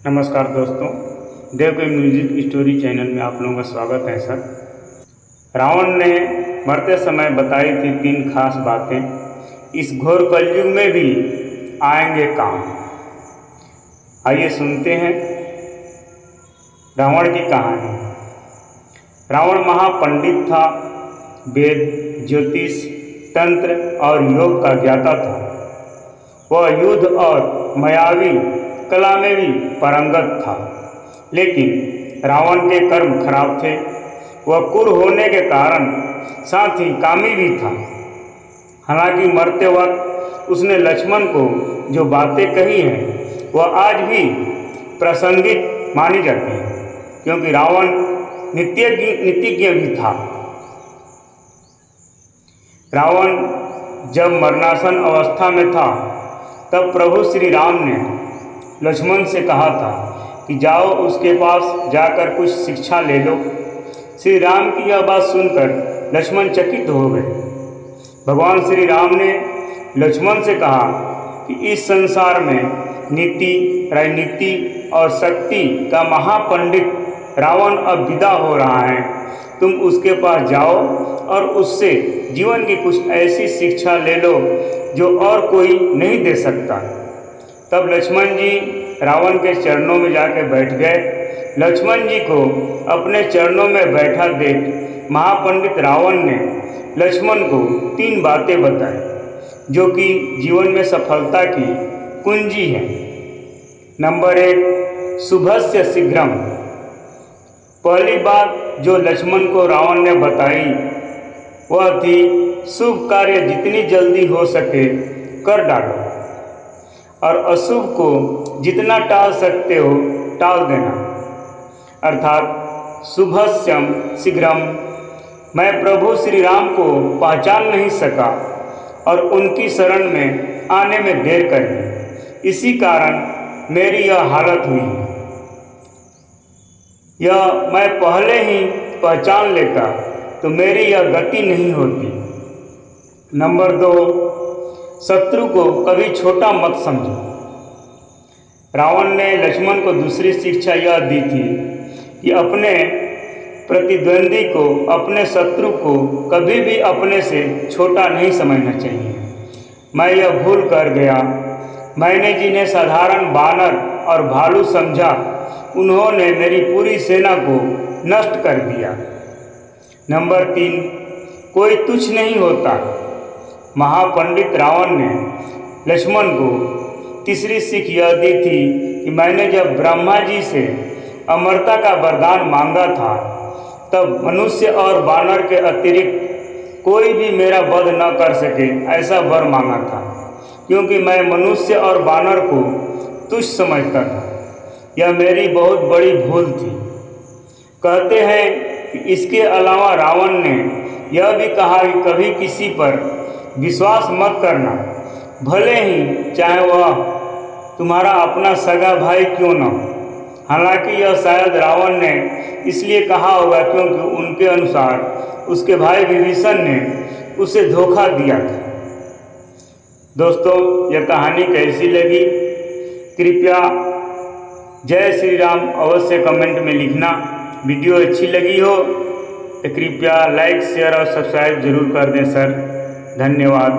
नमस्कार दोस्तों, देव के म्यूजिक स्टोरी चैनल में आप लोगों का स्वागत है सर। रावण ने मरते समय बताई थी 3 खास बातें, इस घोर कलयुग में भी आएंगे काम। आइए सुनते हैं रावण की कहानी। रावण महापंडित था, वेद, ज्योतिष, तंत्र और योग का ज्ञाता था। वह युद्ध और मायावी कला में भी पारंगत था, लेकिन रावण के कर्म खराब थे। वह क्रूर होने के कारण साथ ही कामी भी था। हालांकि मरते वक्त उसने लक्ष्मण को जो बातें कही हैं वह आज भी प्रासंगिक मानी जाती है, क्योंकि रावण नीतिज्ञ भी था। रावण जब मरणासन अवस्था में था तब प्रभु श्री राम ने लक्ष्मण से कहा था कि जाओ उसके पास जाकर कुछ शिक्षा ले लो। श्री राम की यह बात सुनकर लक्ष्मण चकित हो गए। भगवान श्री राम ने लक्ष्मण से कहा कि इस संसार में नीति, राजनीति और शक्ति का महापंडित रावण अब विदा हो रहा है। तुम उसके पास जाओ और उससे जीवन की कुछ ऐसी शिक्षा ले लो जो और कोई नहीं दे सकता। तब लक्ष्मण जी रावण के चरणों में जाकर बैठ गए। लक्ष्मण जी को अपने चरणों में बैठा देख महापंडित रावण ने लक्ष्मण को 3 बातें बताई जो कि जीवन में सफलता की कुंजी है। नंबर 1, शुभस्य शीघ्रम। पहली बात जो लक्ष्मण को रावण ने बताई वह थी शुभ कार्य जितनी जल्दी हो सके कर डालो और अशुभ को जितना टाल सकते हो टाल देना। अर्थात शुभस्यम शीघ्रम। मैं प्रभु श्री राम को पहचान नहीं सका और उनकी शरण में आने में देर कर दी, इसी कारण मेरी यह हालत हुई। यह मैं पहले ही पहचान लेता तो मेरी यह गति नहीं होती। नंबर 2, शत्रु को कभी छोटा मत समझो। रावण ने लक्ष्मण को दूसरी शिक्षा यह दी थी कि अपने प्रतिद्वंदी को, अपने शत्रु को कभी भी अपने से छोटा नहीं समझना चाहिए। मैं यह भूल कर गया। मैंने जिन्हें साधारण बानर और भालू समझा उन्होंने मेरी पूरी सेना को नष्ट कर दिया। नंबर 3, कोई तुच्छ नहीं होता। महापंडित रावण ने लक्ष्मण को तीसरी सीख यह दी थी कि मैंने जब ब्रह्मा जी से अमरता का वरदान मांगा था तब मनुष्य और बानर के अतिरिक्त कोई भी मेरा वध न कर सके ऐसा वर मांगा था, क्योंकि मैं मनुष्य और बानर को तुच्छ समझता था। यह मेरी बहुत बड़ी भूल थी। कहते हैं कि इसके अलावा रावण ने यह भी कहा कि कभी किसी पर विश्वास मत करना, भले ही चाहे वह तुम्हारा अपना सगा भाई क्यों न हो। हालांकि यह शायद रावण ने इसलिए कहा होगा क्योंकि उनके अनुसार उसके भाई विभीषण ने उसे धोखा दिया था। दोस्तों, यह कहानी कैसी लगी कृपया जय श्री राम अवश्य कमेंट में लिखना। वीडियो अच्छी लगी हो तो कृपया लाइक, शेयर और सब्सक्राइब जरूर कर दें सर। धन्यवाद।